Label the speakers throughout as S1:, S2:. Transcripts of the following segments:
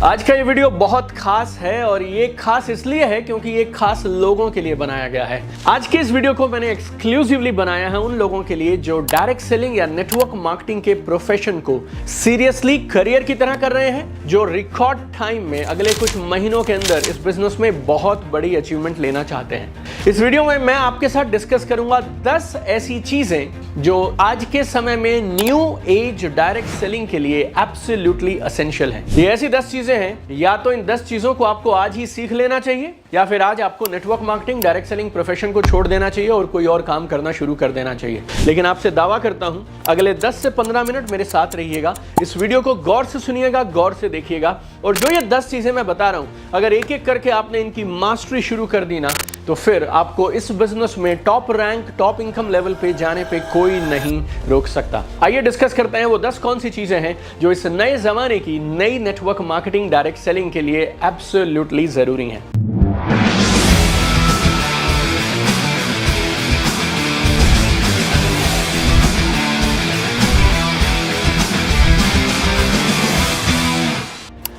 S1: आज का ये वीडियो बहुत खास है और ये खास इसलिए है क्योंकि ये खास लोगों के लिए बनाया गया है। आज के इस वीडियो को मैंने एक्सक्लूसिवली बनाया है उन लोगों के लिए जो डायरेक्ट सेलिंग या नेटवर्क मार्केटिंग के प्रोफेशन को सीरियसली करियर की तरह कर रहे हैं, जो रिकॉर्ड टाइम में अगले कुछ महीनों के अंदर इस बिजनेस में बहुत बड़ी अचीवमेंट लेना चाहते हैं। इस वीडियो में मैं आपके साथ डिस्कस करूंगा 10 ऐसी चीजें जो आज के समय में न्यू एज डायरेक्ट सेलिंग के लिए एब्सोल्युटली एसेंशियल हैं। ये ऐसी 10 चीजें हैं, या तो इन 10 चीजों को आपको आज ही सीख लेना चाहिए या फिर आज आपको network marketing direct selling profession को छोड़ देना चाहिए और कोई और काम करना शुरू कर देना चाहिए। लेकिन आपसे दावा करता हूं अगले 10 से 15 मिनट मेरे साथ रहिएगा, इस वीडियो को गौर से सुनिएगा, गौर से देखिएगा और जो ये 10 चीजें मैं बता रहा हूं अगर एक एक करके आपने इनकी मास्टरी शुरू कर दी ना तो फिर आपको इस बिजनेस में top rank, top income level पे जाने पे कोई नहीं रोक सकता। आइए डिस्कस करते हैं वो 10 कौन सी चीजें हैं जो इस नए जमाने की नई नेटवर्क मार्केटिंग डायरेक्ट सेलिंग के लिए एब्सोल्युटली जरूरी हैं।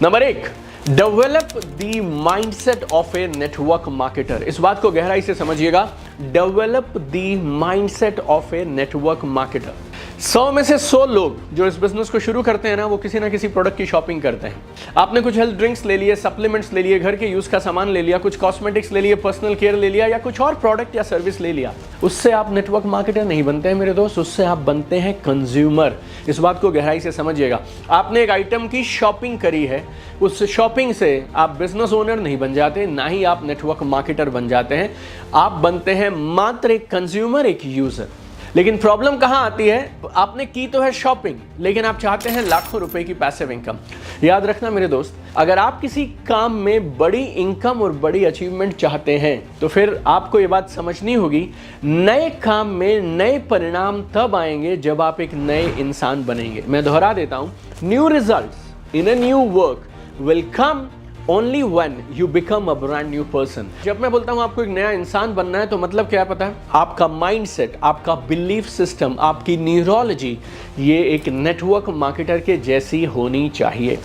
S1: Number 1, develop the mindset of a network marketer. इस बात को गहराई से समझिएगा, develop the mindset of a network marketer. 100 में से 100 लोग जो इस बिजनेस को शुरू करते हैं ना, वो किसी ना किसी प्रोडक्ट की शॉपिंग करते हैं। आपने कुछ हेल्थ ड्रिंक्स ले लिए, सप्लीमेंट्स ले लिए, घर के यूज का सामान ले लिया, कुछ कॉस्मेटिक्स ले लिए, पर्सनल केयर ले लिया या कुछ और प्रोडक्ट या सर्विस ले लिया। उससे आप नेटवर्क मार्केटर नहीं बनते हैं मेरे दोस्त, उससे आप बनते हैं कंज्यूमर। इस बात को गहराई से समझिएगा। आपने एक आइटम की शॉपिंग करी है, उस शॉपिंग से आप बिजनेस ओनर नहीं बन जाते, ना ही आप नेटवर्क मार्केटर बन जाते हैं। आप बनते हैं मात्र एक कंज्यूमर, एक यूजर। लेकिन प्रॉब्लम कहां आती है, आपने की तो है शॉपिंग लेकिन आप चाहते हैं लाखों रुपए की पैसिव इनकम। याद रखना मेरे दोस्त, अगर आप किसी काम में बड़ी इनकम और बड़ी अचीवमेंट चाहते हैं तो फिर आपको ये बात समझनी होगी, नए काम में नए परिणाम तब आएंगे जब आप एक नए इंसान बनेंगे। मैं दोहरा देता हूं, new results in a new work will come only when you become a brand new person। जब मैं बोलता हूं आपको एक नया इंसान बनना है तो मतलब क्या है पता है? आपका माइंडसेट, आपका बिलीफ सिस्टम, आपकी न्यूरोलॉजी ये एक नेटवर्क मार्केटर के जैसी होनी चाहिए।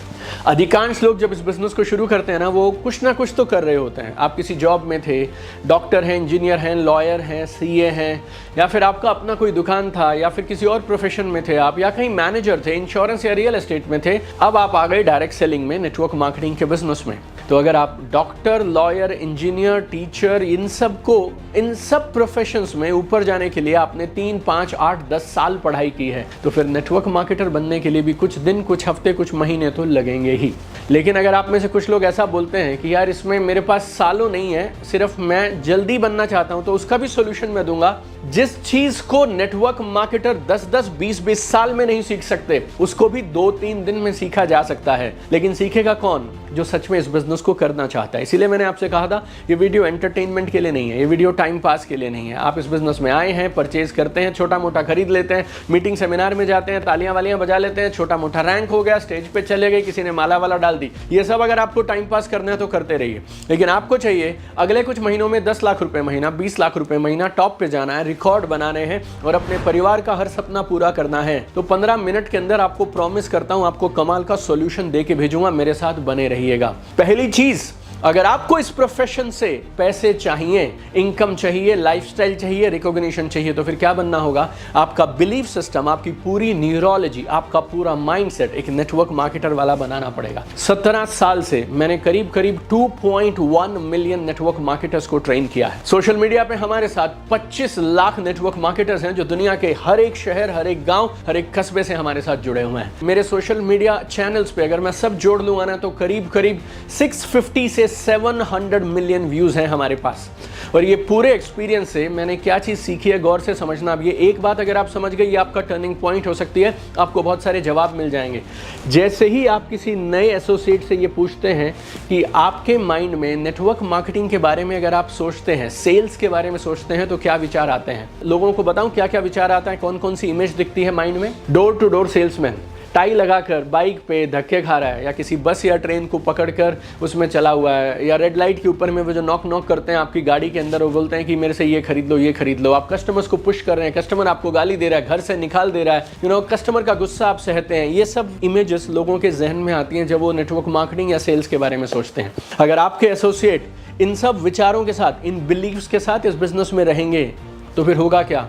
S1: अधिकांश लोग जब इस बिजनेस को शुरू करते हैं ना, वो कुछ ना कुछ तो कर रहे होते हैं। आप किसी जॉब में थे, डॉक्टर हैं, इंजीनियर हैं, लॉयर हैं, सीए हैं, या फिर आपका अपना कोई दुकान था, या फिर किसी और प्रोफेशन में थे आप, या कहीं मैनेजर थे, इंश्योरेंस या रियल एस्टेट में थे। अब आप आ गए डायरेक्ट सेलिंग में, नेटवर्क मार्केटिंग के बिजनेस में। तो अगर आप डॉक्टर, लॉयर, इंजीनियर, टीचर, इन सब प्रोफेशंस में ऊपर जाने के लिए आपने 3, 5, 8, 10 साल पढ़ाई की है, तो फिर नेटवर्क मार्केटर बनने के लिए भी कुछ दिन, कुछ हफ्ते, कुछ महीने तो लगेंगे ही। लेकिन अगर आप में से कुछ लोग ऐसा बोलते हैं कि यार इसमें मेरे पास सालों नहीं है, सिर्फ मैं जल्दी बनना चाहता हूं, तो उसका भी सोल्यूशन मैं दूंगा। जिस चीज को नेटवर्क मार्केटर 10-10, 20-20 साल में नहीं सीख सकते, उसको भी 2-3 दिन में सीखा जा सकता है। लेकिन सीखेगा कौन? जो सच में इस बिजनेस को करना चाहता है। इसीलिए मैंने आपसे कहा था ये वीडियो एंटरटेनमेंट के लिए नहीं है, ये वीडियो टाइम पास के लिए नहीं है। आप इस बिजनेस में आए हैं, परचेज करते हैं, छोटा मोटा खरीद लेते हैं, मीटिंग सेमिनार में जाते हैं, तालियां वालियां बजा लेते हैं, छोटा मोटा रैंक हो गया, स्टेज पे चले गए, किसी ने माला वाला डाल दी। ये सब अगर आपको टाइम पास करना है तो करते रहिए, लेकिन आपको चाहिए अगले कुछ महीनों में 10 लाख रुपए महीना, 20 लाख रुपए महीना टॉप पे जाना है, रिकॉर्ड बनाने हैं और अपने परिवार का हर सपना पूरा करना है। तो 15 मिनट के अंदर आपको प्रॉमिस करता हूं, आपको कमाल का सॉल्यूशन दे के भेजूंगा। मेरे साथ बने रहिएगा। पहली चीज, अगर आपको इस प्रोफेशन से पैसे चाहिए, इनकम चाहिए, लाइफस्टाइल चाहिए, रिकॉग्निशन चाहिए, तो फिर क्या बनना होगा? आपका बिलीफ सिस्टम, आपकी पूरी न्यूरोलॉजी, आपका पूरा माइंडसेट एक नेटवर्क मार्केटर वाला बनाना पड़ेगा। 17 साल से मैंने करीब 2.1 मिलियन नेटवर्क मार्केटर्स को ट्रेन किया है। सोशल मीडिया पे हमारे साथ 25 लाख नेटवर्क मार्केटर्स हैं जो दुनिया के हर एक शहर, हर एक गांव, हर एक कस्बे से हमारे साथ जुड़े हुए हैं। मेरे सोशल मीडिया चैनल्स पे अगर मैं सब जोड़ लूंगा ना तो करीब 650 से 700 मिलियन व्यूज हैं हमारे पास। और ये पूरे एक्सपीरियंस से मैंने क्या चीज सीखी है, गौर से समझना। अब ये एक बात अगर आप समझ गए, ये आपका टर्निंग पॉइंट हो सकती है, आपको बहुत सारे जवाब मिल जाएंगे। जैसे ही आप किसी नए एसोसिएट से ये पूछते हैं कि आपके माइंड में नेटवर्क मार्केटिंग के बारे में अगर आप सोचते हैं, सेल्स के बारे में सोचते हैं, तो क्या विचार आते हैं? लोगों को बताऊं क्या क्या विचार आता है, कौन कौन सी इमेज दिखती है माइंड में? Door to door salesman, tie लगाकर बाइक पे धक्के खा रहा है, या किसी बस या ट्रेन को पकड़कर उसमें चला हुआ है, या रेड लाइट के ऊपर में वो जो नॉक नॉक करते हैं आपकी गाड़ी के अंदर, वो बोलते हैं कि मेरे से ये खरीद लो, ये खरीद लो। आप कस्टमर्स को पुश कर रहे हैं, कस्टमर आपको गाली दे रहा है, घर से निकाल दे रहा है, कस्टमर का गुस्सा आप सहते हैं। ये सब इमेजेस लोगों के जहन में आती हैं जब वो नेटवर्क मार्केटिंग या सेल्स के बारे में सोचते हैं। अगर आपके एसोसिएट इन सब विचारों के साथ, इन बिलीव्स के साथ इस बिजनेस में रहेंगे तो फिर होगा क्या?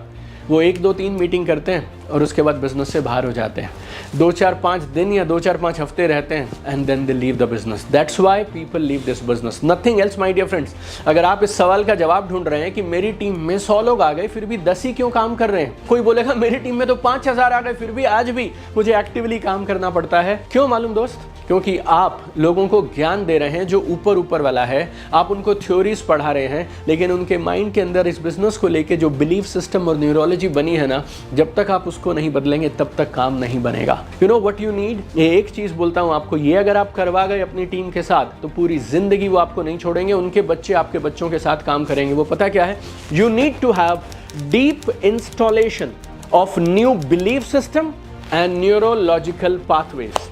S1: वो 1 2 3 मीटिंग करते हैं और उसके बाद बिजनेस से बाहर हो जाते हैं। 2 4 5 दिन या 2 4 5 हफ्ते रहते हैं and then they leave the business. That's why people leave this business, nothing else my dear friends. अगर आप इस सवाल का जवाब ढूंढ रहे हैं कि मेरी टीम में 100 लोग आ गए फिर भी 10 ही क्यों काम कर रहे हैं, कोई बोलेगा मेरी टीम में तो 5000 आ गए फिर भी आज भी मुझे एक्टिवली काम करना पड़ता है। क्यों मालूम दोस्त? क्योंकि आप लोगों को ज्ञान दे रहे हैं जो ऊपर ऊपर वाला है, आप उनको थ्योरीज पढ़ा रहे हैं, लेकिन उनके माइंड के अंदर इस बिजनेस को लेके जो बिलीफ सिस्टम और न्यूरोलॉजी बनी है ना, जब तक आप उसको नहीं बदलेंगे तब तक काम नहीं बनेगा। You know what you need? ये एक चीज बोलता हूं आपको, ये अगर आप करवा गए अपनी टीम के साथ तो पूरी जिंदगी वो आपको नहीं छोड़ेंगे, उनके बच्चे आपके बच्चों के साथ काम करेंगे। वो पता क्या है? You need to have deep installation of new belief system and neurological pathways.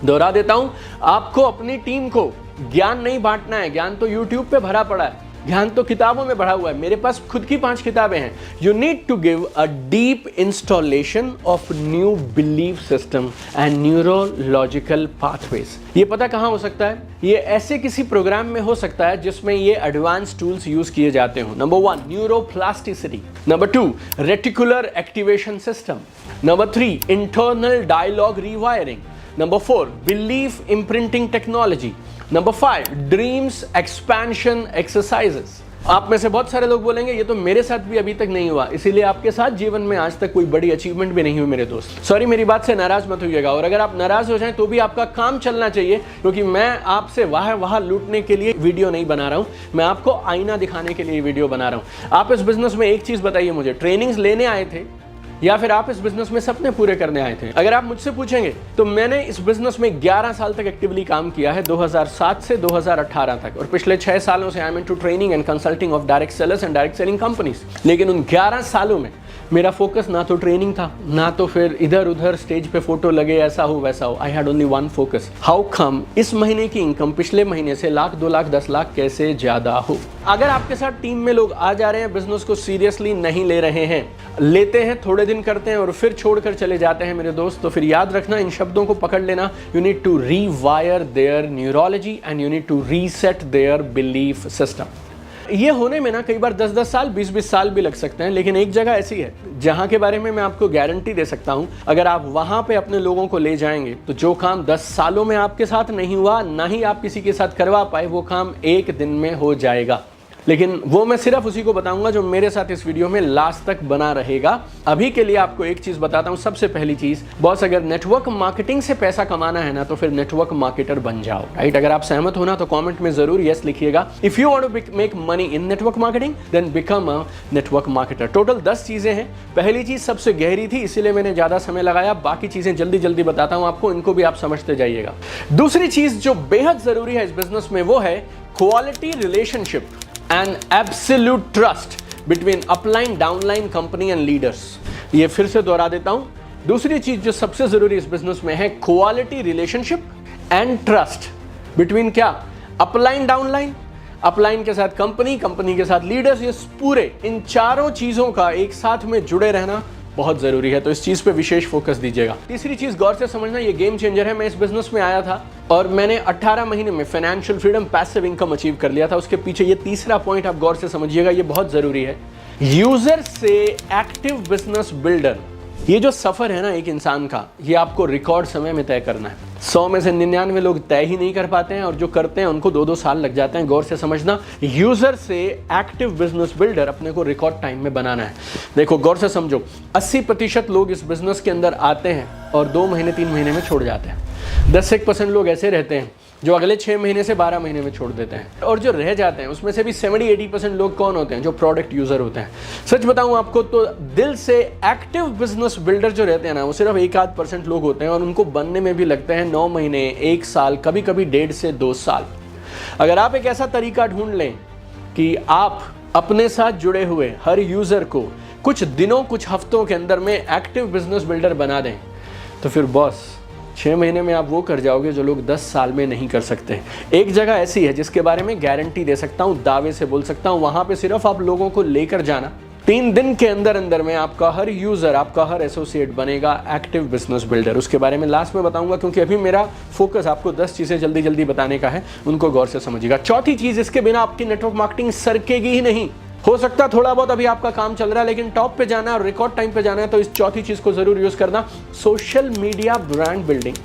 S1: दोहरा देता हूं, आपको अपनी टीम को ज्ञान नहीं बांटना है। ज्ञान तो यूट्यूब पे भरा पड़ा है, ज्ञान तो किताबों में भरा हुआ है। मेरे पास खुद की 5 किताबें हैं। You need to give a deep installation of new belief system and neurological pathways. ये पता कहाँ हो सकता है? ये ऐसे किसी प्रोग्राम में हो सकता है जिसमें ये एडवांस टूल्स यूज किए जाते हो। Number 1 neuroplasticity, number 2 reticular activation system, number 3 internal dialogue rewiring, number 4 belief imprinting technology, number 5 dreams expansion exercises. आप में से बहुत सारे लोग बोलेंगे ये तो मेरे साथ भी अभी तक नहीं हुआ, इसीलिए आपके साथ जीवन में आज तक कोई बड़ी अचीवमेंट भी नहीं हुई मेरे दोस्त। सॉरी, मेरी बात से नाराज मत होइएगा, और अगर आप नाराज हो जाएं तो भी आपका काम चलना चाहिए, क्योंकि मैं आपसे वाह लूटने के लिए वीडियो नहीं बना रहा हूं, मैं आपको आईना दिखाने के लिए वीडियो बना रहा हूं। आप इस बिजनेस में एक चीज बताइए मुझे, ट्रेनिंग्स लेने आए थे या फिर आप इस बिजनेस में सपने पूरे करने आए थे? अगर आप मुझसे पूछेंगे तो मैंने इस बिजनेस में 11 साल तक एक्टिवली काम किया है, 2007 से 2018 तक, और पिछले 6 सालों से I am into training and consulting of direct sellers and direct selling companies. लेकिन उन 11 सालों में मेरा फोकस ना तो ट्रेनिंग था, ना तो फिर इधर उधर स्टेज पे फोटो लगे ऐसा हो वैसा हो। I had only one focus, how come इस महीने की इनकम पिछले महीने से लाख 2 लाख 10 लाख कैसे ज्यादा हो। अगर आपके साथ टीम में लोग आ जा रहे हैं, बिजनेस को सीरियसली नहीं ले रहे हैं, लेते हैं थोड़े दिन करते हैं और फिर छोड़कर चले जाते हैं मेरे दोस्त, तो फिर याद रखना, इन शब्दों को पकड़ लेना, you need to rewire their neurology and you need to reset their belief system. ये होने में ना कई बार 10-10 साल 20-20 साल भी लग सकते हैं, लेकिन एक जगह ऐसी है जहां के बारे में मैं आपको गारंटी दे सकता हूं, अगर आप वहां पे अपने लोगों को ले जाएंगे तो जो काम 10 सालों में आपके साथ नहीं हुआ, ना ही आप किसी के साथ करवा पाए, वो काम 1 दिन में हो जाएगा। लेकिन वो मैं सिर्फ उसी को बताऊंगा जो मेरे साथ इस वीडियो में लास्ट तक बना रहेगा। अभी के लिए आपको एक चीज बताता हूं, सबसे पहली चीज, बॉस अगर नेटवर्क मार्केटिंग से पैसा कमाना है ना तो फिर नेटवर्क मार्केटर बन जाओ, राइट? अगर आप सहमत हो ना तो कमेंट में जरूर यस लिखिएगा। If you want to make money in network marketing then become a network marketer. Total 10 चीजें हैं। पहली चीज सबसे गहरी थी, इसीलिए मैंने ज्यादा समय लगाया, बाकी चीजें जल्दी जल्दी बताता हूं आपको, इनको भी आप समझते जाइएगा। दूसरी चीज जो बेहद जरूरी है इस बिजनेस में वो है quality relationship and absolute trust between upline, downline, company and leaders। ये फिर से दोहरा देता हूं, दूसरी चीज जो सबसे जरूरी इस बिजनेस में है quality relationship and trust between क्या? अपलाइन, डाउनलाइन, अपलाइन के साथ कंपनी, कंपनी के साथ लीडर्स, ये पूरे इन चारों चीजों का एक साथ में जुड़े रहना बहुत जरूरी है, तो इस चीज पे विशेष फोकस दीजिएगा। तीसरी चीज गौर से समझना, ये गेम चेंजर है। मैं इस बिजनेस में आया था और मैंने 18 महीने में financial freedom, passive income achieve कर लिया था। उसके पीछे ये तीसरा पॉइंट आप गौर से समझिएगा, ये बहुत जरूरी है। यूजर से एक्टिव बिजनेस बिल्डर, ये जो सफर है ना एक इंसान का, ये आपको रिकॉर्ड समय में तय करना है। 100 में से 99 लोग तय ही नहीं कर पाते हैं, और जो करते हैं उनको 2-2 साल लग जाते हैं। गौर से समझना, यूजर से एक्टिव बिजनेस बिल्डर अपने को रिकॉर्ड टाइम में बनाना है। देखो गौर से समझो, 80% लोग इस बिजनेस के अंदर आते हैं और 2 महीने 3 महीने में छोड़ जाते हैं। 10% लोग ऐसे रहते हैं जो अगले 6 महीने से 12 महीने में छोड़ देते हैं, और जो रह जाते हैं उसमें से भी 70-80% लोग कौन होते हैं? जो प्रोडक्ट यूजर होते हैं। सच बताऊं आपको तो दिल से एक्टिव बिजनेस बिल्डर जो रहते हैं ना, वो सिर्फ 1-8% लोग होते हैं, और उनको बनने में भी लगते हैं 9 महीने, 1 साल, कभी कभी 1.5 से 2 साल। अगर आप एक ऐसा तरीका ढूंढ लें कि आप अपने साथ जुड़े हुए हर यूजर को कुछ दिनों, कुछ हफ्तों के अंदर में एक्टिव बिजनेस बिल्डर बना दें, तो फिर बॉस 6 महीने में आप वो कर जाओगे जो लोग 10 साल में नहीं कर सकते। एक जगह ऐसी है जिसके बारे में गारंटी दे सकता हूँ, दावे से बोल सकता हूँ, वहां पे सिर्फ आप लोगों को लेकर जाना, 3 दिन के अंदर अंदर में आपका हर यूजर, आपका हर एसोसिएट बनेगा एक्टिव बिजनेस बिल्डर। उसके बारे में लास्ट में बताऊंगा, क्योंकि अभी मेरा फोकस आपको 10 चीजें जल्दी जल्दी बताने का है, उनको गौर से समझिएगा। चौथी चीज, इसके बिना आपकी नेटवर्क मार्केटिंग सरकेगी ही नहीं। हो सकता है थोड़ा बहुत अभी आपका काम चल रहा है, लेकिन टॉप पे जाना है और रिकॉर्ड टाइम पे जाना है, तो इस चौथी चीज को जरूर यूज करना, सोशल मीडिया ब्रांड बिल्डिंग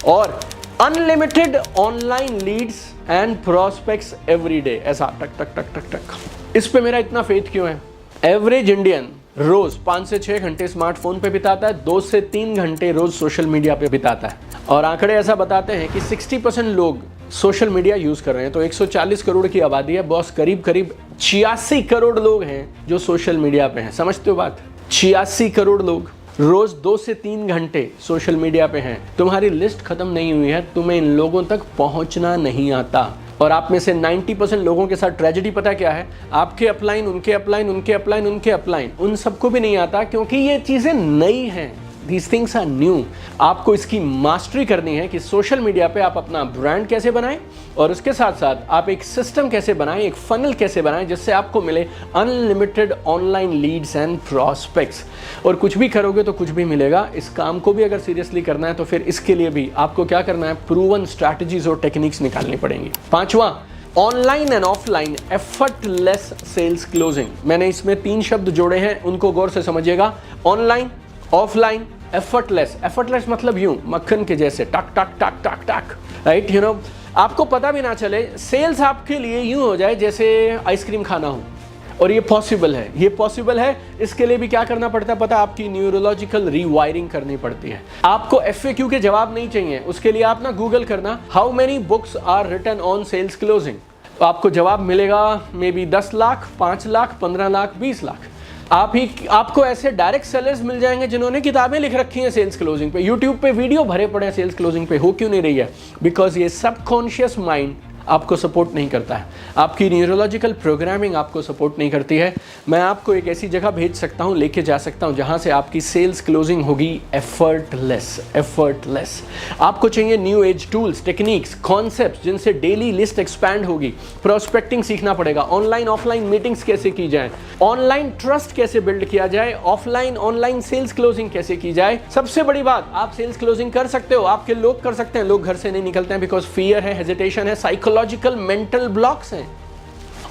S1: और unlimited online Leeds and prospects every day. ऐसा टक टक टक टक टक। इस पे मेरा इतना फेथ क्यों है? एवरेज इंडियन रोज 5 से 6 घंटे स्मार्टफोन पे बिताता है, 2 से 3 घंटे रोज सोशल मीडिया पे बिताता है, और आंकड़े ऐसा बताते हैं कि 60% लोग सोशल मीडिया यूज कर रहे हैं। तो 140 करोड़ की आबादी है बॉस, करीब करीब 86 करोड़ लोग हैं जो सोशल मीडिया पे हैं। समझते हो बात? 86 करोड़ लोग रोज 2 से 3 घंटे सोशल मीडिया पे हैं। तुम्हारी लिस्ट खत्म नहीं हुई है, तुम्हें इन लोगों तक पहुंचना नहीं आता। और आप में से 90% लोगों के साथ ट्रेजेडी पता क्या है? आपके अपलाइन, उनके अपलाइन, उनके अपलाइन, उनके अपलाइन, उन सबको भी नहीं आता, क्योंकि ये चीजें नई हैं। These things are new। आपको इसकी मास्टरी करनी है कि सोशल मीडिया पे आप अपना ब्रांड कैसे बनाएं, और उसके साथ साथ आप एक सिस्टम कैसे बनाएं, एक फनल कैसे बनाएं, जिससे आपको मिले unlimited online Leeds and prospects. और कुछ भी करोगे तो कुछ भी मिलेगा। इस काम को भी अगर सीरियसली करना है तो फिर इसके लिए भी आपको क्या करना है? प्रूवन स्ट्रैटेजीज और टेक्निक्स निकालनी पड़ेंगी। 5वां, online and offline effortless sales closing. मैंने इसमें 3 शब्द जोड़े हैं, उनको गौर से समझिएगा। Online, offline, effortless. एफर्टलेस मतलब यूं, मक्खन के जैसे, टक टक टक टक टक, राइट? यू नो, आपको पता भी ना चले, सेल्स आपके लिए यूं हो जाए जैसे आइसक्रीम खाना हो। और ये पॉसिबल है, ये पॉसिबल है। इसके लिए भी क्या करना पड़ता है पता? आपकी न्यूरोलॉजिकल रीवायरिंग करनी पड़ती है। आपको FAQ के जवाब नहीं चाहिए, उसके लिए आप ना गूगल करना, how many books are written on sales closing. तो आपको जवाब मिलेगा मे बी 10 लाख, 5 लाख, 15 लाख, 20 लाख। आपको ऐसे डायरेक्ट सेलर्स मिल जाएंगे जिन्होंने किताबें लिख रखी हैं सेल्स क्लोजिंग पे, यूट्यूब पे वीडियो भरे पड़े हैं सेल्स क्लोजिंग पे। हो क्यों नहीं रही है? बिकॉज ये सबकॉन्शियस माइंड आपको सपोर्ट नहीं करता है, आपकी न्यूरोलॉजिकल प्रोग्रामिंग आपको सपोर्ट नहीं करती है। मैं आपको एक ऐसी जगह भेज सकता हूं, लेके जा सकता हूं, जहां से आपकी सेल्स क्लोजिंग होगी एफर्टलेस। एफर्टलेस। आपको चाहिए new age tools, techniques, concepts, जिनसे डेली लिस्ट एक्सपैंड होगी। प्रोस्पेक्टिंग सीखना पड़ेगा, ऑनलाइन ऑफलाइन मीटिंग्स कैसे की जाए, ऑनलाइन ट्रस्ट कैसे बिल्ड किया जाए, ऑफलाइन ऑनलाइन सेल्स क्लोजिंग कैसे की जाए। सबसे बड़ी बात, आप सेल्स क्लोजिंग कर सकते हो, आपके लोग कर सकते हैं, लोग घर से नहीं निकलते हैं बिकॉज फियर है, हेजिटेशन है, साइकोलॉजिकल मेंटल ब्लॉक्स हैं।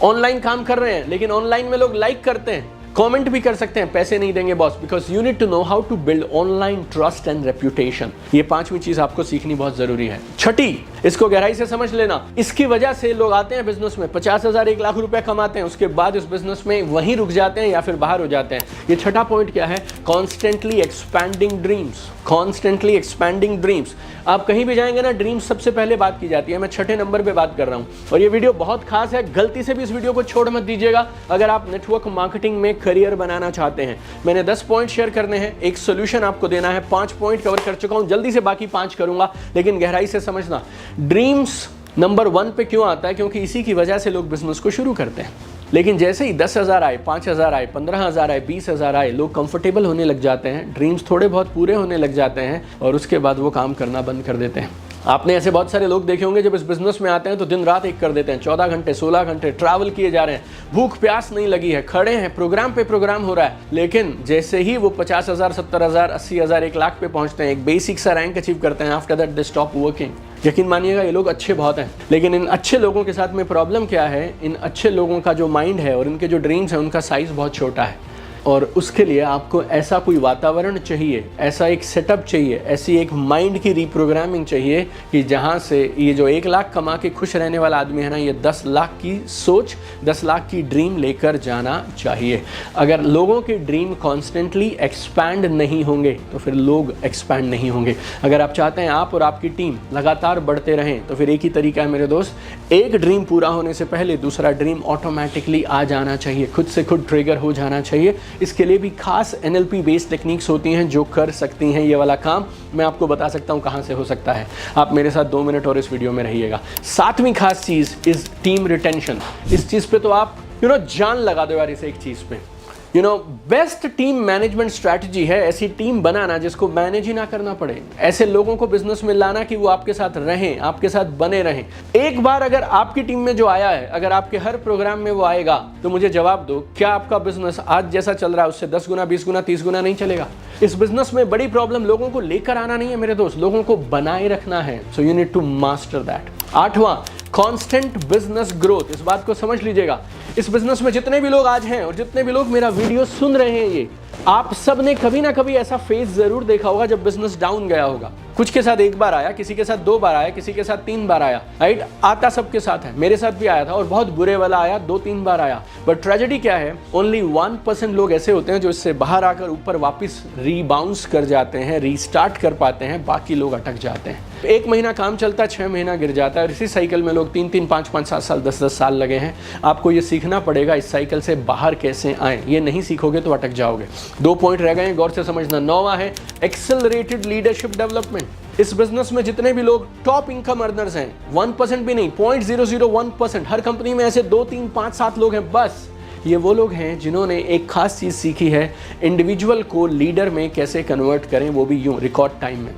S1: ऑनलाइन काम कर रहे हैं, लेकिन ऑनलाइन में लोग लाइक करते हैं, कमेंट भी कर सकते हैं, पैसे नहीं देंगे boss, because you need to know how to build online trust and reputation. ये 5वीं चीज आपको सीखनी बहुत जरूरी है। 6ठी, इसको गहराई से समझ लेना। इसकी वजह से लोग आते हैं बिजनेस में, 50,000 1 लाख रुपए कमाते हैं, उसके बाद इस बिजनेस में वहीं रुक जाते हैं या फिर बाहर हो जाते हैं। ये 6ठा पॉइंट क्या है? Constantly expanding dreams. Constantly expanding dreams. आप कहीं भी जाएंगे ना, ड्रीम्स सबसे पहले बात की जाती है। मैं 6ठे नंबर पे बात कर रहा हूं, और ये वीडियो बहुत खास है, गलती से भी इस वीडियो को छोड़ मत दीजिएगा अगर आप नेटवर्क मार्केटिंग में करियर बनाना चाहते हैं। मैंने 10 पॉइंट शेयर करने हैं, एक सोल्यूशन आपको देना है। 5 पॉइंट कवर कर चुका हूं, जल्दी से बाकी 5 करूंगा, लेकिन गहराई से समझना। ड्रीम्स नंबर 1 पे क्यों आता है? क्योंकि इसी की वजह से लोग बिजनेस को शुरू करते हैं। लेकिन जैसे ही 10,000 आए, 5,000 आए, 15,000 आए, 20,000 आए, लोग कंफर्टेबल होने लग जाते हैं, ड्रीम्स थोड़े बहुत पूरे होने लग जाते हैं, और उसके बाद वो काम करना बंद कर देते हैं। आपने ऐसे बहुत सारे लोग देखे होंगे जब इस बिजनेस में आते हैं तो दिन रात एक कर देते हैं, 14 घंटे 16 घंटे ट्रैवल किए जा रहे हैं, भूख प्यास नहीं लगी है, खड़े हैं, प्रोग्राम पे प्रोग्राम हो रहा है, लेकिन जैसे ही वो 50,000, 70,000, 80,000, 1 लाख पे पहुंचते हैं, एक बेसिक सा रैंक अचीव करते हैं, after that they stop working. यकीन मानिएगा, ये लोग अच्छे बहुत हैं, लेकिन इन अच्छे लोगों के साथ में प्रॉब्लम क्या है? इन अच्छे लोगों का जो माइंड है और इनके जो ड्रीम्स हैं, उनका साइज बहुत छोटा है। और उसके लिए आपको ऐसा कोई वातावरण चाहिए, ऐसा एक सेटअप चाहिए, ऐसी एक माइंड की रीप्रोग्रामिंग चाहिए कि जहाँ से ये जो 1 लाख कमा के खुश रहने वाला आदमी है ना, ये 10 लाख की सोच, 10 लाख की ड्रीम लेकर जाना चाहिए। अगर लोगों के ड्रीम कॉन्स्टेंटली एक्सपैंड नहीं होंगे तो फिर लोग एक्सपैंड नहीं होंगे। अगर आप चाहते हैं आप और आपकी टीम लगातार बढ़ते रहें, तो फिर एक ही तरीका है मेरे दोस्त, एक ड्रीम पूरा होने से पहले दूसरा ड्रीम ऑटोमेटिकली आ जाना चाहिए, खुद से खुद ट्रिगर हो जाना चाहिए। इसके लिए भी खास NLP बेस्ड टेक्निक्स होती हैं जो कर सकती हैं ये वाला काम। मैं आपको बता सकता हूं कहां से हो सकता है। आप मेरे साथ 2 मिनट और इस वीडियो में रहिएगा। 7वीं खास चीज इज टीम रिटेंशन। इस चीज पे तो आप जान लगा दो यार, इस एक चीज पे। बेस्ट टीम मैनेजमेंट स्ट्रैटेजी है ऐसी टीम बनाना जिसको मैनेज ही ना करना पड़े, ऐसे लोगों को बिजनेस में लाना कि वो आपके साथ रहें, आपके साथ बने रहें। एक बार अगर आपकी टीम में जो आया है, अगर आपके हर प्रोग्राम में वो आएगा, तो मुझे जवाब दो, क्या आपका बिजनेस आज जैसा चल रहा है उससे 10 गुना, 20 गुना, 30 गुना नहीं चलेगा? इस बिजनेस में बड़ी प्रॉब्लम लोगों को लेकर आना नहीं है मेरे दोस्त, लोगों को बनाए रखना है। So you need to master that. 8वां, कांस्टेंट बिजनेस ग्रोथ। इस बात को समझ लीजिएगा, इस बिजनेस में जितने भी लोग आज हैं और जितने भी लोग मेरा वीडियो सुन रहे हैं, ये आप सब ने कभी ना कभी ऐसा फेज जरूर देखा होगा जब बिजनेस डाउन गया होगा। कुछ के साथ एक बार आया, किसी के साथ 2 बार आया, किसी के साथ 3 बार आया, राइट? आता सबके साथ है, मेरे साथ भी आया था और बहुत बुरे वाला आया, 2-3 बार आया। बट ट्रेजेडी क्या है, ओनली 1% लोग ऐसे होते हैं जो इससे बाहर आकर ऊपर वापस रीबाउंस कर जाते हैं, रीस्टार्ट कर पाते हैं, बाकी लोग अटक जाते हैं। 1 महीना काम चलता है, 6 महीना गिर जाता है। इसी साइकिल में लोग 3-3, 5-5, 7 साल, 10-10 साल लगे हैं। आपको ये सीखना पड़ेगा इस साइकिल से बाहर कैसे आए। ये नहीं सीखोगे तो अटक जाओगे। 2 पॉइंट रह गए, गौर से समझना। 9वां है एक्सेलरेटेड लीडरशिप डेवलपमेंट। इस बिजनेस में जितने भी लोग टॉप इनकम अर्नर्स हैं, 1% भी नहीं, 0.001%, हर कंपनी में ऐसे 2, 3, 5, 7 लोग हैं बस। ये वो लोग हैं जिन्होंने एक खास चीज सीखी है, इंडिविजुअल को लीडर में कैसे कन्वर्ट करें, वो भी यूं रिकॉर्ड टाइम में।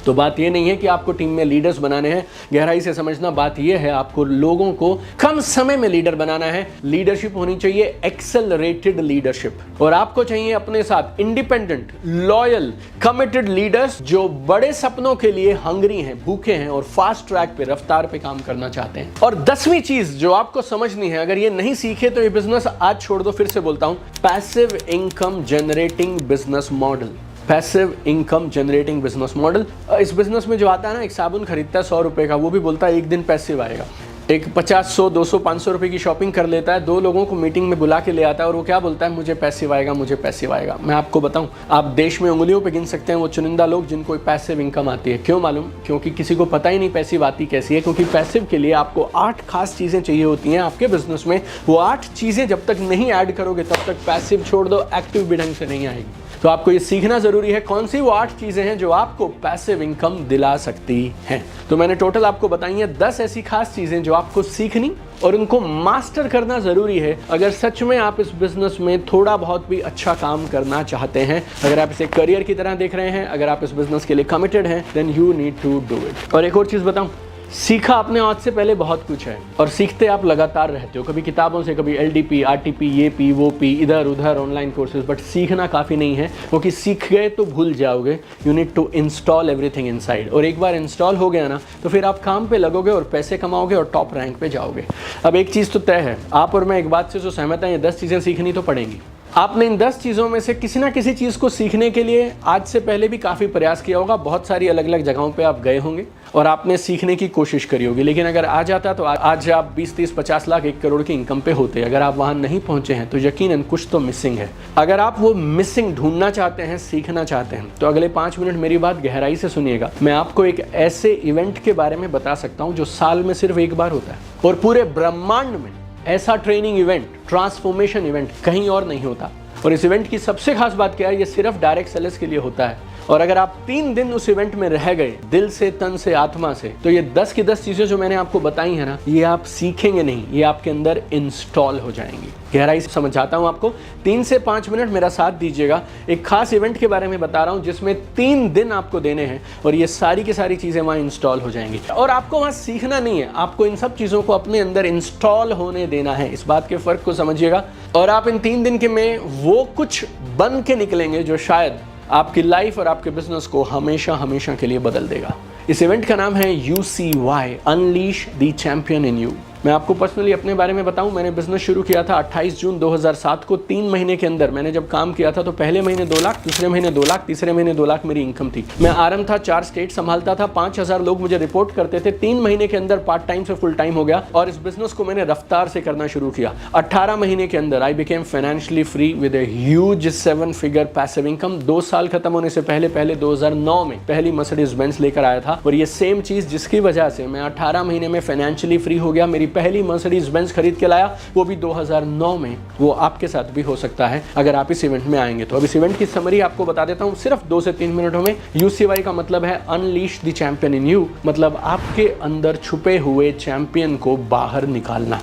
S1: तो बात ये नहीं है कि आपको टीम में लीडर्स बनाने हैं, गहराई से समझना, बात ये है आपको लोगों को कम समय में लीडर बनाना है। लीडरशिप होनी चाहिए एक्सेलरेटेड लीडरशिप, और आपको चाहिए अपने साथ इंडिपेंडेंट, लॉयल, कमिटेड लीडर्स जो बड़े सपनों के लिए हंग्री हैं, भूखे हैं और फास्ट ट्रैक पे, रफ्तार पे काम करना चाहते हैं। और 10वीं चीज जो आपको समझनी है, अगर ये नहीं सीखे तो ये बिजनेस आज छोड़ दो। फिर से बोलता हूं, passive income generating business model. Passive income generating business model. इस बिजनेस में जो आता है ना, एक साबुन खरीदता है 100 रुपए का, वो भी बोलता है एक दिन पैसिव आएगा। एक 50, 100, 200, 500 रुपए की शॉपिंग कर लेता है, 2 लोगों को मीटिंग में बुला के ले आता है और वो क्या बोलता है, मुझे पैसिव आएगा, मुझे पैसिव आएगा। मैं आपको बताऊं, आप देश में उंगलियों पे गिन सकते हैं वो चुनिंदा लोग जिनको पैसिव इनकम आती है। क्यों मालूम? क्योंकि किसी को पता ही नहीं पैसिव आती कैसी है। क्योंकि पैसिव के लिए आपको 8 खास चीजें चाहिए होती हैं आपके बिजनेस में। वो 8 चीजें जब तक नहीं ऐड करोगे तब तक पैसिव छोड़ दो, एक्टिव भी ढंग से नहीं आएगी। तो आपको ये सीखना जरूरी है कौन सी वो 8 चीजें हैं जो आपको पैसिव इनकम दिला सकती हैं। तो मैंने टोटल आपको बताई है 10 ऐसी खास चीजें जो आपको सीखनी और उनको मास्टर करना जरूरी है अगर सच में आप इस बिजनेस में थोड़ा बहुत भी अच्छा काम करना चाहते हैं। अगर आप इसे करियर की तरह देख रहे हैं, अगर आप इस बिजनेस के लिए कमिटेड हैं, then you need to do it. और एक और चीज बताऊं, सीखा आपने आज से पहले बहुत कुछ है और सीखते आप लगातार रहते हो, कभी किताबों से, कभी LDP, RTP, ये पी वो पी, इधर उधर ऑनलाइन कोर्सेज। बट सीखना काफ़ी नहीं है, क्योंकि सीख गए तो भूल जाओगे। You need to install everything inside. और एक बार इंस्टॉल हो गया ना, तो फिर आप काम पे लगोगे और पैसे कमाओगे और टॉप रैंक पे जाओगे। अब एक चीज़ तो तय है, आप और मैं एक बात से जो सहमत हैं, ये 10 चीज़ें सीखनी तो पड़ेंगी। आपने इन 10 चीज़ों में से किसी ना किसी चीज़ को सीखने के लिए आज से पहले भी काफ़ी प्रयास किया होगा। बहुत सारी अलग अलग जगहों पे आप गए होंगे और आपने सीखने की कोशिश करी होगी। लेकिन अगर आ जाता तो आज आप 20, 30, 50 लाख, 1 करोड़ की इनकम पे होते। अगर आप वहाँ नहीं पहुँचे हैं तो यकीनन कुछ तो मिसिंग है। अगर आप वो मिसिंग ढूंढना चाहते हैं, सीखना चाहते हैं, तो अगले 5 मिनट मेरी बात गहराई से सुनिएगा। मैं आपको एक ऐसे इवेंट के बारे में बता सकता हूँ जो साल में सिर्फ एक बार होता है और पूरे ब्रह्मांड में ऐसा ट्रेनिंग इवेंट, ट्रांसफॉर्मेशन इवेंट कहीं और नहीं होता। और इस इवेंट की सबसे खास बात क्या है, ये सिर्फ डायरेक्ट सेलर्स के लिए होता है। और अगर आप 3 दिन उस इवेंट में रह गए दिल से, तन से, आत्मा से, तो ये 10 की 10 चीजें जो मैंने आपको बताई है ना, ये आप सीखेंगे नहीं, ये आपके अंदर इंस्टॉल हो जाएंगी। गहराई से समझाता हूं आपको, 3 से 5 मिनट मेरा साथ दीजिएगा। एक खास इवेंट के बारे में बता रहा हूं जिसमें 3 दिन आपको देने हैं और ये सारी की सारी चीजें वहां इंस्टॉल हो जाएंगी। और आपको वहां सीखना नहीं है, आपको इन सब चीजों को अपने अंदर इंस्टॉल होने देना है। इस बात के फर्क को समझिएगा। और आप इन 3 दिन के में वो कुछ बन के निकलेंगे जो शायद आपकी लाइफ और आपके बिजनेस को हमेशा हमेशा के लिए बदल देगा। इस इवेंट का नाम है UCY, unleash the champion in you. मैं आपको पर्सनली अपने बारे में बताऊं, मैंने बिजनेस शुरू किया था 28 जून 2007 को। 3 महीने के अंदर मैंने जब काम किया था तो पहले महीने 2 लाख, दूसरे महीने 2 लाख, तीसरे महीने 2 लाख मेरी इनकम थी। मैं आरम था, 4 स्टेट संभालता था, 5000 लोग मुझे रिपोर्ट करते थे। 3 महीने के अंदर पार्ट टाइम से फुल टाइम हो गया और इस बिजनेस को मैंने रफ्तार से करना शुरू किया। 18 महीने के अंदर I became financially free with a huge 7 figure passive income. 2 साल खत्म होने से पहले 2009 में पहली मर्सिडीज बेंज लेकर आया था। और ये सेम चीज जिसकी वजह से मैं 18 महीने में फाइनेंशियली फ्री हो गया, मेरी पहली मर्सिडीज बेंज खरीद के लाया, वो भी 2009 में। वो आपके साथ भी हो सकता है अगर आप इस इवेंट में आएंगे तो। अब इस इवेंट की समरी आपको बता देता हूं सिर्फ 2 से 3 मिनटों में। UCY का मतलब है unleash the champion in you, मतलब आपके अंदर छुपे हुए चैंपियन को बाहर निकालना।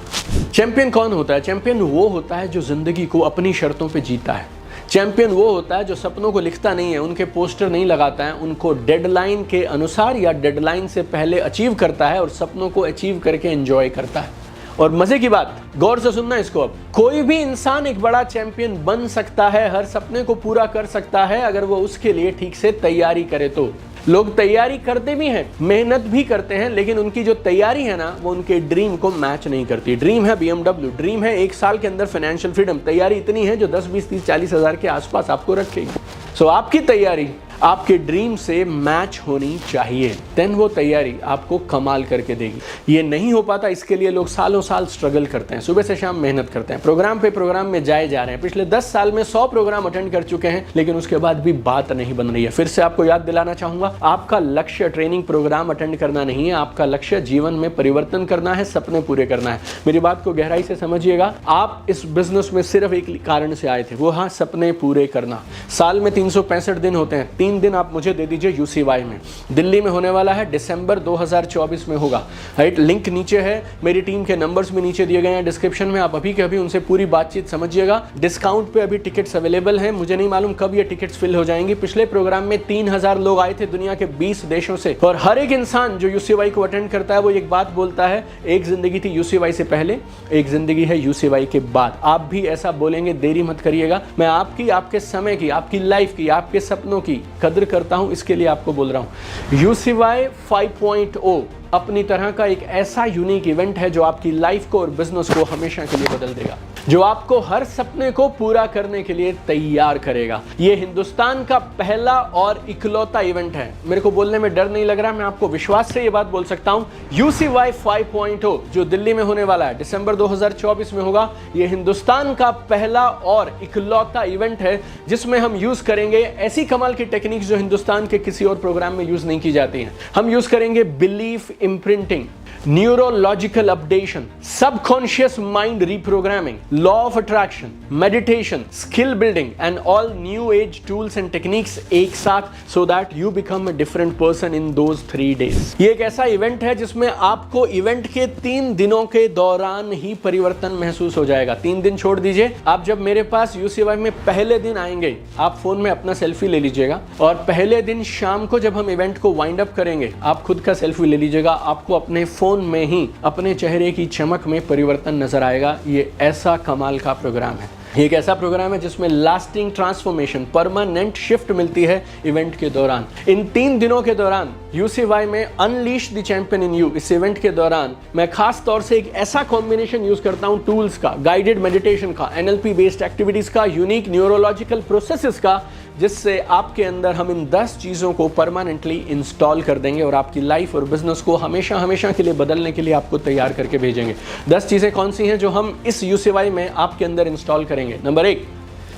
S1: चैंपियन कौन होता है? चैंपियन वो होता है जो जिंदगी को अपनी शर्तों पे जीता है। चैंपियन वो होता है जो सपनों को लिखता नहीं है, उनके पोस्टर नहीं लगाता है, उनको डेडलाइन के अनुसार या डेडलाइन से पहले अचीव करता है और सपनों को अचीव करके एंजॉय करता है। और मजे की बात, गौर से सुनना इसको, अब कोई भी इंसान एक बड़ा चैंपियन बन सकता है, हर सपने को पूरा कर सकता है अगर वो उसके लिए ठीक से तैयारी करे तो। लोग तैयारी करते भी हैं, मेहनत भी करते हैं, लेकिन उनकी जो तैयारी है ना वो उनके ड्रीम को मैच नहीं करती। ड्रीम है BMW, ड्रीम है 1 साल के अंदर फाइनेंशियल फ्रीडम, तैयारी इतनी है जो 10, 20, 30, 40 हज़ार के आसपास आपको रखेगी। सो आपकी तैयारी आपके ड्रीम से मैच होनी चाहिए, देन वो तैयारी आपको कमाल करके देगी। ये नहीं हो पाता, इसके लिए लोग सालों साल स्ट्रगल करते हैं, सुबह से शाम मेहनत करते हैं, प्रोग्राम पे प्रोग्राम में जाए जा रहे हैं, पिछले 10 साल में 100 प्रोग्राम अटेंड कर चुके हैं, लेकिन उसके बाद भी बात नहीं बन रही है। फिर से आपको याद दिलाना चाहूंगा, आपका लक्ष्य ट्रेनिंग प्रोग्राम अटेंड करना नहीं है, आपका लक्ष्य जीवन में परिवर्तन करना है, सपने पूरे करना है। मेरी बात को गहराई से समझिएगा, आप इस बिजनेस में सिर्फ एक कारण से आए थे, वो हाँ सपने पूरे करना। साल में 365 दिन होते हैं, 3 दिन आप मुझे दे दीजिए UCY में। दिल्ली में होने वाला है, दिसंबर 2024 में होगा, राइट। लिंक नीचे है, मेरी टीम के नंबर्स भी नीचे दिए गए हैं डिस्क्रिप्शन में, आप अभी के अभी उनसे पूरी बातचीत समझिएगा। डिस्काउंट पे अभी टिकट्स अवेलेबल हैं, मुझे नहीं मालूम कब ये टिकट्स फिल हो जाएंगी। पिछले प्रोग्राम में 3000 लोग आए थे दुनिया के 20 देशों से, और हर एक इंसान जो UCY को अटेंड करता है वो एक बात बोलता है, एक जिंदगी थी UCY से पहले, एक जिंदगी है UCY के बाद। आप भी ऐसा बोलेंगे, देरी मत करिएगा। मैं आपकी, आपके समय की, आपकी लाइफ की, आपके सपनों की कदर करता हूं, इसके लिए आपको बोल रहा हूं। UCY 5.0 अपनी तरह का एक ऐसा यूनिक इवेंट है जो आपकी लाइफ को और बिजनेस को हमेशा के लिए बदल देगा, जो आपको हर सपने को पूरा करने के लिए तैयार करेगा। ये हिंदुस्तान का पहला और इकलौता इवेंट है। मेरे को बोलने में डर नहीं लग रहा, मैं आपको विश्वास से ये बात बोल सकता हूं। UCY 5.0 जो दिल्ली में होने वाला है, दिसंबर 2024 में होगा, ये हिंदुस्तान का पहला और इकलौता इवेंट है जिसमें हम यूज करेंगे ऐसी कमाल की टेक्निक्स जो हिंदुस्तान के किसी और प्रोग्राम में यूज नहीं की जाती हैं। हम यूज करेंगे belief imprinting, neurological updation, subconscious mind reprogramming, law of attraction, meditation, skill building and all new age tools and techniques एक साथ, so that you become a different person in those 3 days. ये एक ऐसा event है जिसमें आपको event के 3 दिनों के दौरान ही परिवर्तन महसूस हो जाएगा। 3 दिन छोड़ दीजिए, आप जब मेरे पास UCY में पहले दिन आएंगे, आप फोन में अपना सेल्फी ले लीजिएगा, और पहले दिन शाम को जब हम इवेंट को वाइंड अप करेंगे, आप खुद का सेल्फी ले लीजिएगा, आपको अपने फोन में ही अपने चेहरे की चमक में परिवर्तन नजर आएगा। ये ऐसा कमाल का प्रोग्राम है, एक ऐसा प्रोग्राम है जिसमें लास्टिंग ट्रांसफॉर्मेशन, परमानेंट शिफ्ट मिलती है इवेंट के दौरान। इन 3 दिनों के दौरान UCY में unleash the champion in you, इस इवेंट के दौरान मैं खास तौर से एक ऐसा कॉम्बिनेशन यूज करता हूं टूल्स का, गाइडेड मेडिटेशन का, NLP बेस्ड एक्टिविटीज का, यूनिक न्यूरोलॉजिकल प्रोसेसेस का, जिससे आपके अंदर हम इन 10 चीजों को परमानेंटली इंस्टॉल कर देंगे और आपकी लाइफ और बिजनेस को हमेशा हमेशा के लिए बदलने के लिए आपको तैयार करके भेजेंगे। 10 चीजें कौन सी हैं जो हम इस UCY में आपके अंदर इंस्टॉल करेंगे? नंबर 1,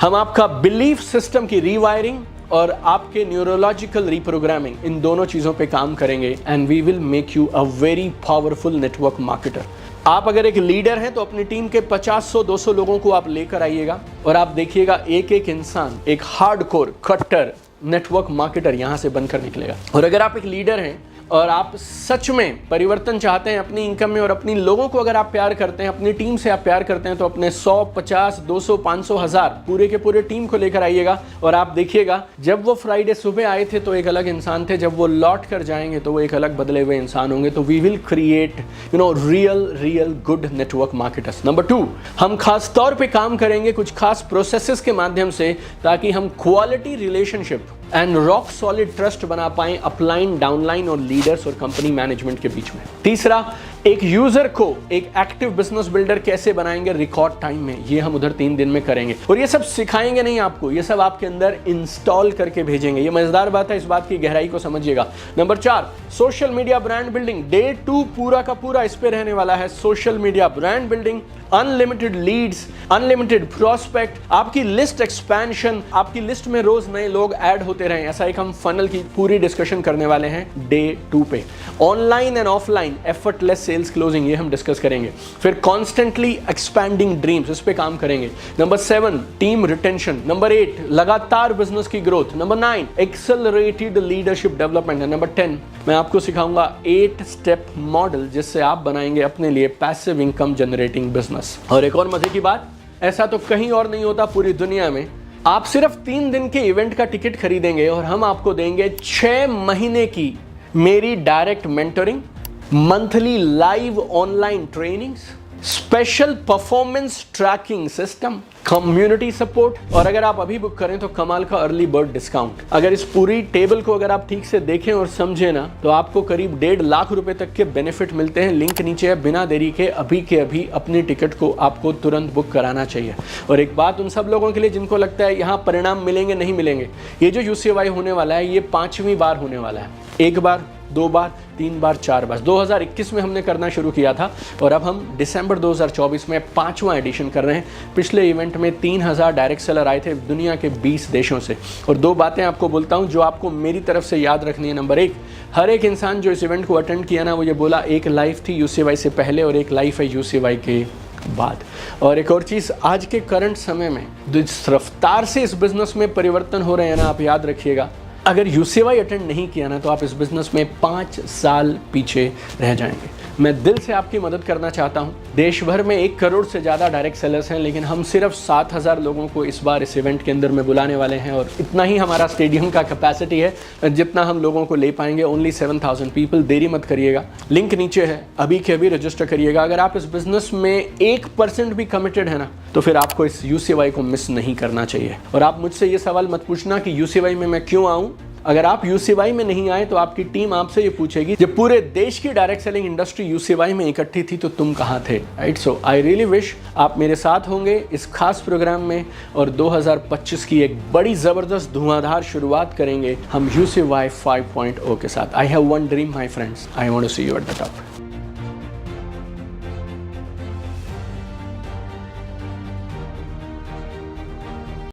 S1: हम आपका बिलीफ सिस्टम की रीवायरिंग और आपके न्यूरोलॉजिकल रिप्रोग्रामिंग, इन दोनों चीजों पे काम करेंगे, and we will make you a very powerful network marketer. आप अगर एक लीडर हैं तो अपनी टीम के 50, 100, 200 लोगों को आप लेकर आइएगा, और आप देखिएगा एक एक इंसान एक हार्डकोर कट्टर नेटवर्क मार्केटर यहां से बनकर निकलेगा। और अगर आप एक लीडर हैं और आप सच में परिवर्तन चाहते हैं अपनी इनकम में, और अपनी लोगों को अगर आप प्यार करते हैं, अपनी टीम से आप प्यार करते हैं, तो अपने 100, 50, 200, 500, 1000 पूरे के पूरे टीम को लेकर आइएगा। और आप देखिएगा जब वो फ्राइडे सुबह आए थे तो एक अलग इंसान थे, जब वो लौट कर जाएंगे तो वो एक अलग बदले हुए इंसान होंगे। तो we will create real good network marketers. Number 2, हम खास तौर पे काम करेंगे कुछ खास प्रोसेसेस के माध्यम से, ताकि हम quality relationship and rock solid trust बना पाएं अपलाइन, डाउनलाइन और लीडर्स और कंपनी मैनेजमेंट के बीच में। तीसरा, एक यूजर को एक एक्टिव बिजनेस बिल्डर कैसे बनाएंगे रिकॉर्ड टाइम में, ये हम उधर 3 दिन में करेंगे। और ये सब सिखाएंगे नहीं आपको, ये सब आपके अंदर इंस्टॉल करके भेजेंगे। ये मजेदार बात है, इस बात की गहराई को समझिएगा। Number 4, social media brand building. Day 2 पूरा का पूरा इस पे रहने वाला है, social media brand building, unlimited leads, unlimited prospect, आपकी लिस्ट एक्सपेंशन, आपकी लिस्ट में रोज नए लोग ऐड होते होते रहें, ऐसा एक हम फनल की पूरी डिस्कशन करने वाले हैं डे 2 पे। Online and offline effortless sales closing, ये हम डिस्कस करेंगे। फिर कॉन्स्टेंटली एक्सपैंडिंग ड्रीम्स, इस पे काम करेंगे। नंबर 7 टीम रिटेंशन, नंबर 8 लगातार बिजनेस की growth, number 9 accelerated leadership development, number 10 मैं आपको सिखाऊंगा 8 स्टेप मॉडल जिससे आप बनाएंगे अपने लिए पैसिव इनकम जनरेटिंग बिजनेस। और एक और मजे की बात, ऐसा तो कहीं और नहीं होता पूरी दुनिया में। आप सिर्फ 3 दिन के इवेंट का टिकट खरीदेंगे और हम आपको देंगे 6 महीने की मेरी direct mentoring, monthly live online trainings, special performance tracking system, community support, और अगर आप अभी बुक करें तो कमाल का अर्ली बर्ड डिस्काउंट। अगर इस पूरी टेबल को अगर आप ठीक से देखें और समझें ना, तो आपको करीब 1.5 लाख रुपए तक के बेनिफिट मिलते हैं। लिंक नीचे है, बिना देरी के अभी अपनी टिकट को आपको तुरंत बुक कराना चाहिए। और एक बात उन सब लोगों के लिए जिनको लगता है यहाँ परिणाम मिलेंगे नहीं मिलेंगे, ये जो UCY होने वाला है ये 5वीं बार होने वाला है। 1 बार, 2 बार, 3 बार, 4 बार। 2021 में हमने करना शुरू किया था और अब हम दिसंबर 2024 में 5वां एडिशन कर रहे हैं। पिछले इवेंट में 3000 डायरेक्ट सेलर आए थे दुनिया के 20 देशों से। और 2 बातें आपको बोलता हूं जो आपको मेरी तरफ से याद रखनी है। नंबर 1, हर एक इंसान जो इस इवेंट को अटेंड किया ना, वो ये बोला एक लाइफ थी UCY से पहले और एक लाइफ है UCY के बाद। और एक और चीज़, आज के करंट समय में जिस रफ्तार से इस बिजनेस में परिवर्तन हो रहे हैं ना, आप याद रखिएगा, अगर UCY अटेंड नहीं किया ना तो आप इस बिजनेस में 5 साल पीछे रह जाएंगे। मैं दिल से आपकी मदद करना चाहता हूं। देश भर में 1 करोड़ से ज़्यादा डायरेक्ट सेलर्स हैं, लेकिन हम सिर्फ 7000 लोगों को इस बार इस इवेंट के अंदर में बुलाने वाले हैं और इतना ही हमारा स्टेडियम का कैपेसिटी है जितना हम लोगों को ले पाएंगे। Only 7000 people. देरी मत करिएगा, लिंक नीचे है, अभी के अभी रजिस्टर करिएगा। अगर आप इस बिजनेस में 1% भी कमिटेड है ना, तो फिर आपको इस UCY को मिस नहीं करना चाहिए। और आप मुझसे ये सवाल मत पूछना कि UCY में मैं क्यों आऊँ। अगर आप UCY में नहीं आए तो आपकी टीम आपसे ये पूछेगी, जब पूरे देश की डायरेक्ट सेलिंग इंडस्ट्री UCY में इकट्ठी थी तो तुम कहाँ थे, right? So I really wish आप मेरे साथ होंगे इस खास प्रोग्राम में और 2025 की एक बड़ी ज़बरदस्त धुआंधार शुरुआत करेंगे हम UCY 5.0 के साथ। I have one dream my friends, I want to see you at the top.